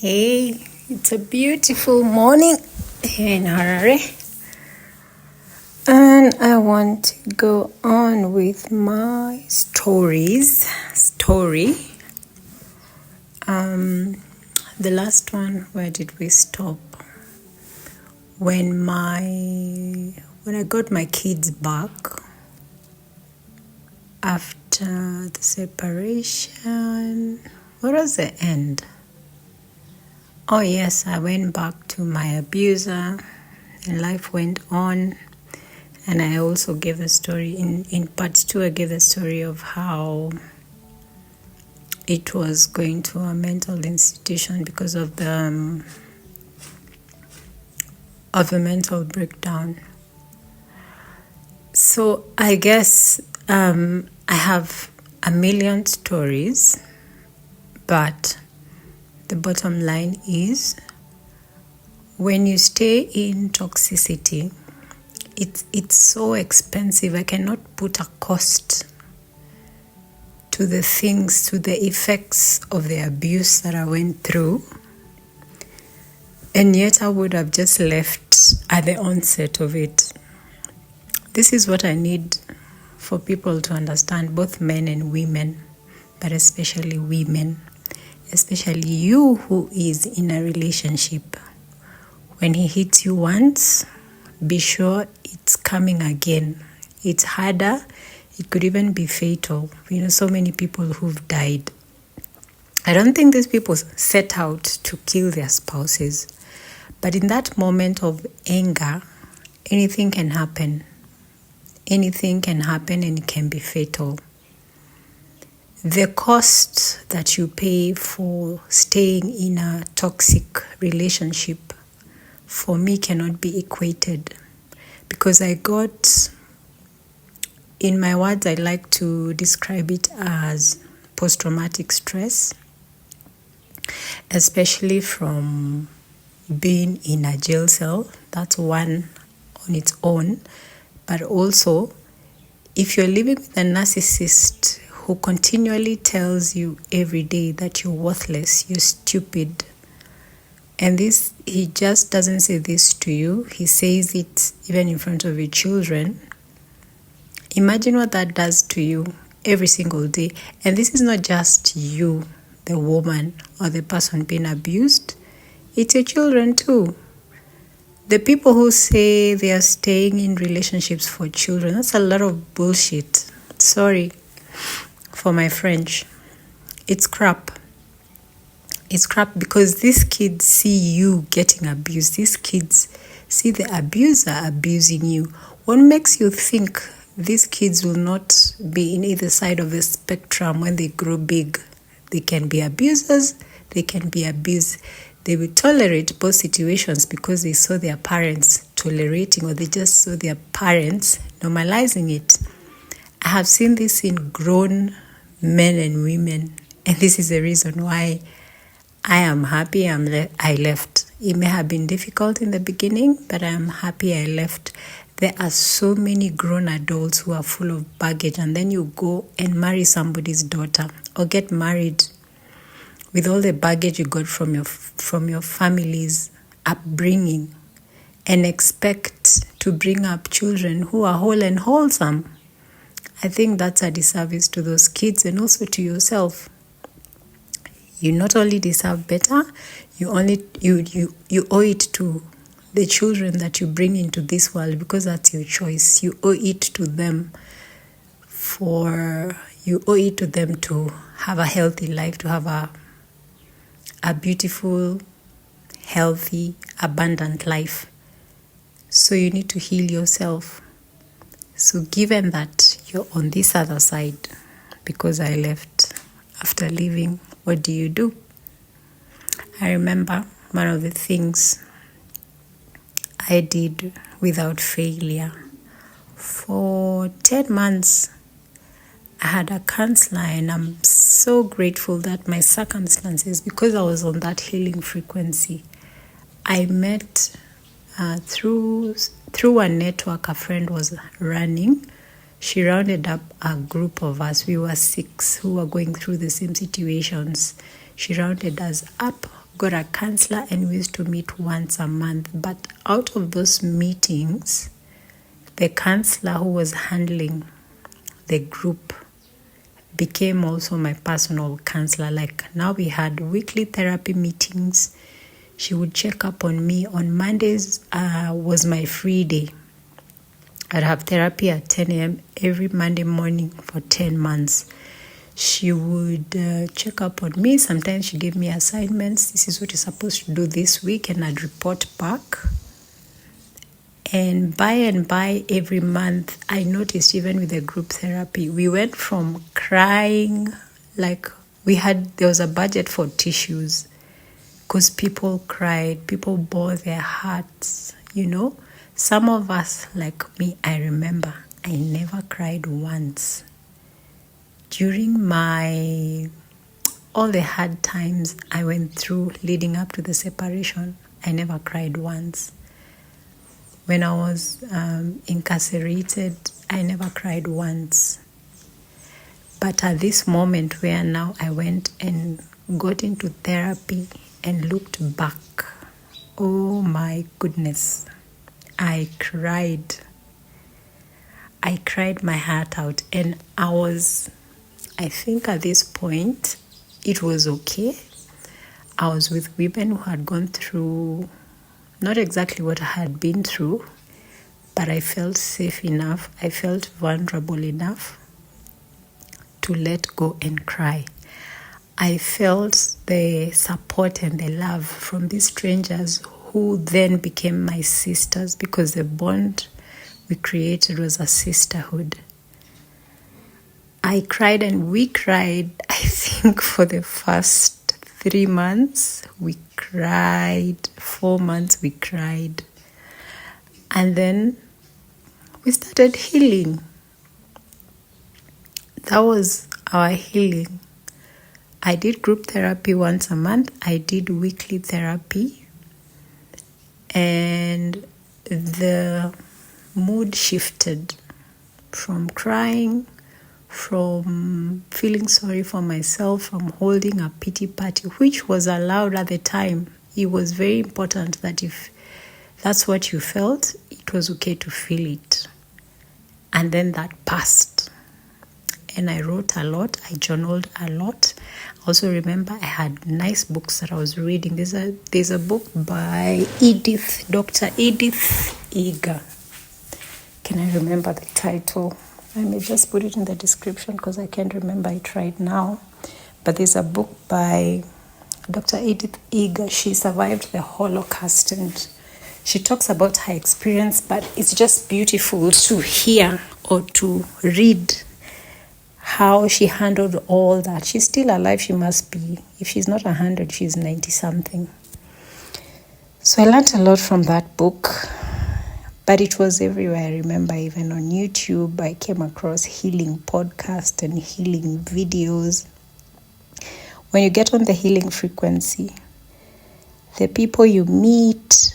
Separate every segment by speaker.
Speaker 1: Hey, it's a beautiful morning here in Harare, and I want to go on with my story. The last one, where did we stop? When I got my kids back after the separation. What was the end? Oh yes, I went back to my abuser and life went on. And I also gave a story, in part 2 I gave a story of how it was going to a mental institution because of the mental breakdown. So I guess I have a million stories, but the bottom line is, when you stay in toxicity, it's so expensive. I cannot put a cost to the things, to the effects of the abuse that I went through. And yet I would have just left at the onset of it. This is what I need for people to understand, both men and women, but especially women. Especially you who is in a relationship. When he hits you once, be sure it's coming again. It's harder. It could even be fatal. So many people who've died. I don't think these people set out to kill their spouses. But in that moment of anger, anything can happen. Anything can happen and it can be fatal. The cost that you pay for staying in a toxic relationship, for me, cannot be equated. Because I got, in my words, I like to describe it as post-traumatic stress, especially from being in a jail cell. That's one on its own. But also, if you're living with a narcissist who continually tells you every day that you're worthless, you're stupid. And this, he just doesn't say this to you. He says it even in front of your children. Imagine what that does to you every single day. And this is not just you, the woman or the person being abused. It's your children too. The people who say they are staying in relationships for children, that's a lot of bullshit. Sorry for my French. It's crap. It's crap because these kids see you getting abused. These kids see the abuser abusing you. What makes you think these kids will not be in either side of the spectrum when they grow big? They can be abusers, they can be abused. They will tolerate both situations because they saw their parents tolerating, or they just saw their parents normalizing it. I have seen this in grown men and women, and this is the reason why I am happy I left. It may have been difficult in the beginning, but I am happy I left. There are so many grown adults who are full of baggage, and then you go and marry somebody's daughter or get married with all the baggage you got from your family's upbringing, and expect to bring up children who are whole and wholesome. I think that's a disservice to those kids and also to yourself. You not only deserve better, you owe it to the children that you bring into this world, because that's your choice. You owe it to them to have a healthy life, to have a beautiful, healthy, abundant life. So you need to heal yourself. So given that you're on this other side, because I left after leaving, what do? I remember one of the things I did without failure. For 10 months, I had a counselor, and I'm so grateful that my circumstances, because I was on that healing frequency, I met through a network a friend was running. She rounded up a group of us. We were 6 who were going through the same situations. She rounded us up got a counselor, and we used to meet once a month. But out of those meetings, the counselor who was handling the group became also my personal counselor. Like, now we had weekly therapy meetings. She would check up on me. On Mondays was my free day. I'd have therapy at 10 a.m. every Monday morning for 10 months. She would check up on me. Sometimes she gave me assignments. This is what you're supposed to do this week, and I'd report back. And by every month, I noticed, even with the group therapy, we went from crying, like there was a budget for tissues because people cried, people bore their hearts, Some of us, like me, I remember, I never cried once. During all the hard times I went through leading up to the separation, I never cried once. When I was incarcerated, I never cried once. But at this moment where now I went and got into therapy and looked back, oh my goodness, I cried. I cried my heart out, and I think at this point, it was okay. I was with women who had gone through not exactly what I had been through, but I felt safe enough. I felt vulnerable enough to let go and cry. I felt the support and the love from these strangers who then became my sisters, because the bond we created was a sisterhood. I cried, and we cried, I think, for the first 3 months. We cried. 4 months we cried. And then we started healing. That was our healing. I did group therapy once a month. I did weekly therapy. And the mood shifted from crying, from feeling sorry for myself, from holding a pity party, which was allowed at the time. It was very important that if that's what you felt, it was okay to feel it. And then that passed. And I wrote a lot. I journaled a lot. I also remember I had nice books that I was reading. There's a book by Dr. Edith Eger. Can I remember the title? I may just put it in the description because I can't remember it right now. But there's a book by Dr. Edith Eger. She survived the Holocaust, and she talks about her experience, but it's just beautiful to hear or to read how she handled all that. She's still alive. She must be, if she's not 100, she's 90-something. So I learned a lot from that book. But it was everywhere. I remember even on YouTube, I came across healing podcasts and healing videos. When you get on the healing frequency, the people you meet,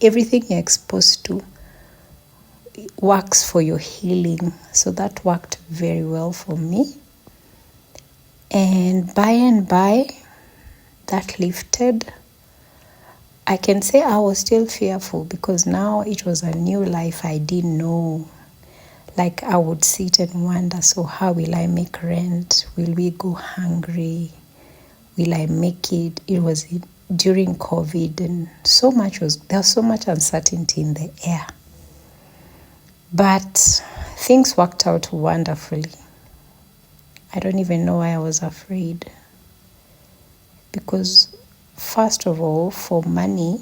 Speaker 1: everything you're exposed to works for your healing. So that worked very well for me. And by, that lifted. I can say I was still fearful because now it was a new life I didn't know. Like, I would sit and wonder, so how will I make rent? Will we go hungry? Will I make it? It was during COVID, and there was so much uncertainty in the air. But things worked out wonderfully. I don't even know why I was afraid. Because first of all, for money,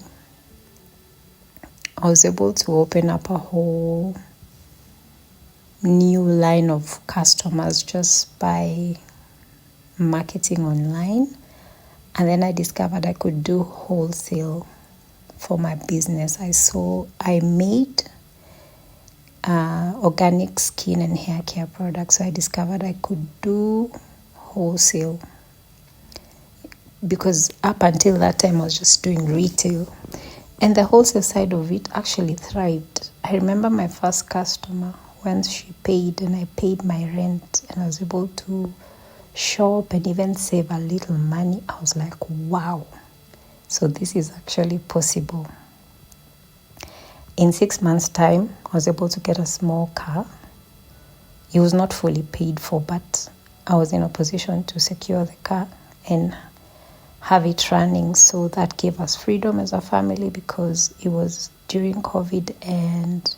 Speaker 1: I was able to open up a whole new line of customers just by marketing online. And then I discovered I could do wholesale for my business. I made organic skin and hair care products. So I discovered I could do wholesale. Because up until that time, I was just doing retail. And the wholesale side of it actually thrived. I remember my first customer, once she paid and I paid my rent, and I was able to shop and even save a little money. I was like, wow, so this is actually possible. In 6 months' time, I was able to get a small car. It was not fully paid for, but I was in a position to secure the car and have it running. So that gave us freedom as a family, because it was during COVID and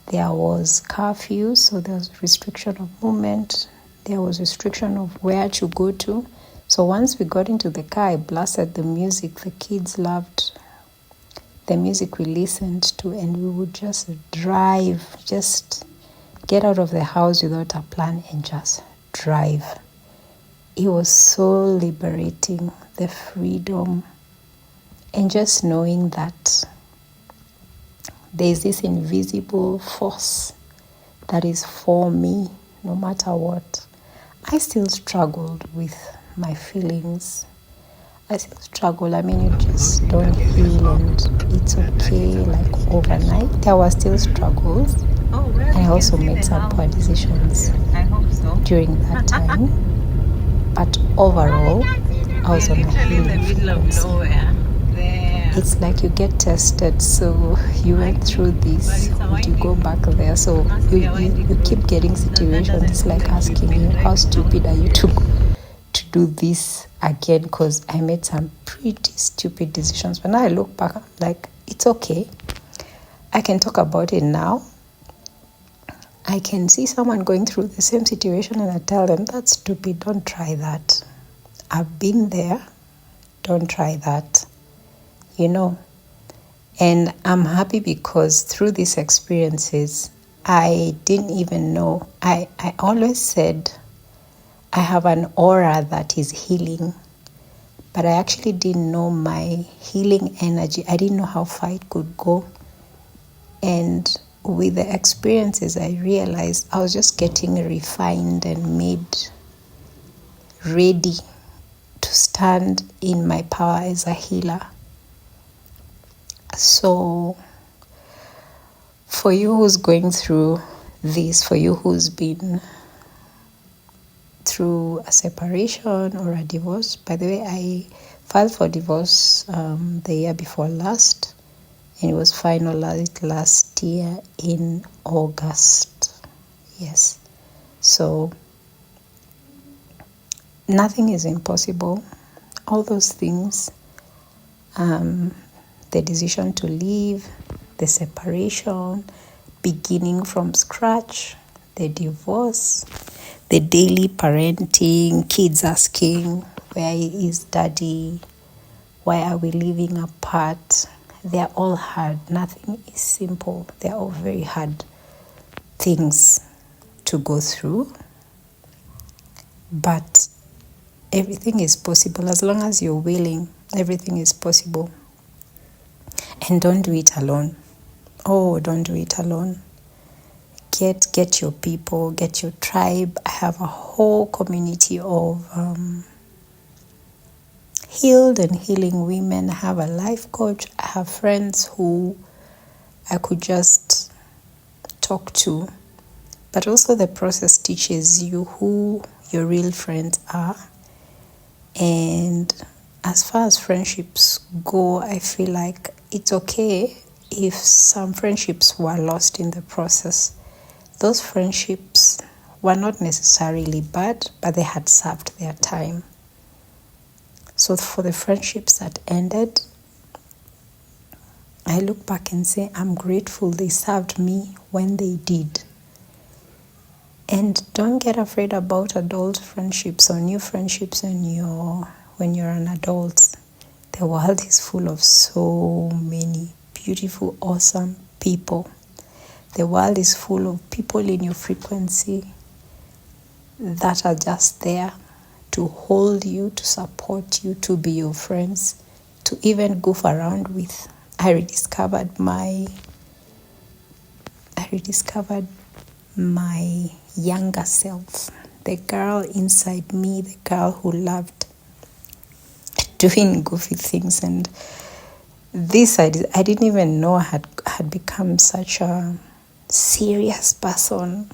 Speaker 1: there was curfew, so there was restriction of movement. There was restriction of where to go to. So once we got into the car, I blasted the music. The kids loved the music we listened to, and we would just drive, just get out of the house without a plan and just drive. It was so liberating, the freedom, and just knowing that there's this invisible force that is for me, no matter what. I still struggled with my feelings. I still struggle. I mean, you just don't heal and it's okay, like overnight. There were still struggles. I also made some poor decisions during that time. But overall, I was on a healing frequency. It's like you get tested, so you went through this, would you go back there? So you keep getting situations. It's like asking you, how stupid are you to do this again? Because I made some pretty stupid decisions. But now I look back, I'm like, it's okay. I can talk about it now. I can see someone going through the same situation and I tell them, that's stupid, don't try that. I've been there, don't try that. And I'm happy because through these experiences, I didn't even know. I always said I have an aura that is healing, but I actually didn't know my healing energy. I didn't know how far it could go. And with the experiences, I realized I was just getting refined and made ready to stand in my power as a healer. So for you who's going through this, for you who's been through a separation or a divorce, by the way, I filed for divorce the year before last, and it was finalized last year in August. Yes. So nothing is impossible. All those things, the decision to leave, the separation, beginning from scratch, the divorce, the daily parenting, kids asking, where is daddy? Why are we living apart? They're all hard. Nothing is simple. They're all very hard things to go through. But everything is possible. As long as you're willing, everything is possible. And don't do it alone. Oh, don't do it alone. Get your people, get your tribe. I have a whole community of healed and healing women. I have a life coach. I have friends who I could just talk to. But also the process teaches you who your real friends are. And as far as friendships go, I feel like it's okay if some friendships were lost in the process. Those friendships were not necessarily bad, but they had served their time. So for the friendships that ended, I look back and say, I'm grateful they served me when they did. And don't get afraid about adult friendships or new friendships when you're an adult. The world is full of so many beautiful, awesome people. The world is full of people in your frequency that are just there to hold you, to support you, to be your friends, to even goof around with. I rediscovered my younger self, the girl inside me, the girl who loved doing goofy things. And this I didn't even know I had become such a serious person.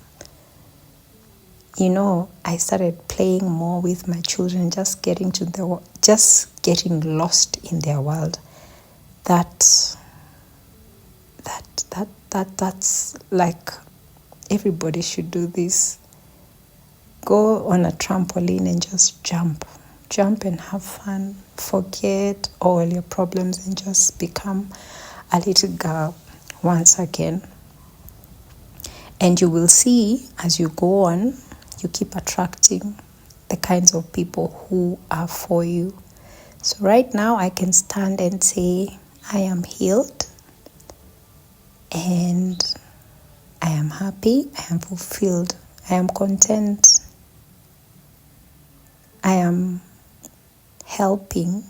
Speaker 1: I started playing playing more with my children, just getting lost in their world. That's like, everybody should do this. Go on a trampoline and just jump and have fun. Forget all your problems and just become a little girl once again. And you will see, as you go on, you keep attracting the kinds of people who are for you. So right now I can stand and say I am healed, and I am happy, I am fulfilled, I am content, I am helping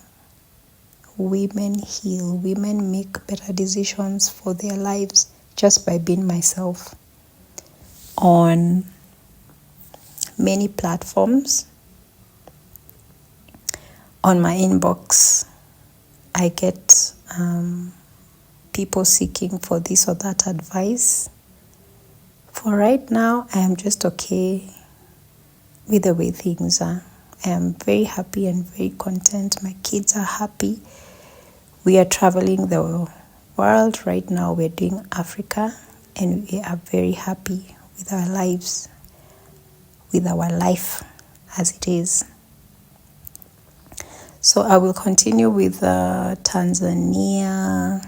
Speaker 1: women heal, women make better decisions for their lives just by being myself. On many platforms, on my inbox, I get people seeking for this or that advice. For right now, I am just okay with the way things are. I am very happy and very content. My kids are happy. We are traveling the world right now. We're doing Africa, and we are very happy with our lives, with our life as it is. So I will continue with the Tanzania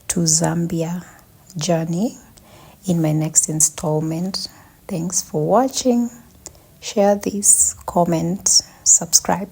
Speaker 1: to Zambia journey in my next installment. Thanks for watching. Share this, comment, subscribe.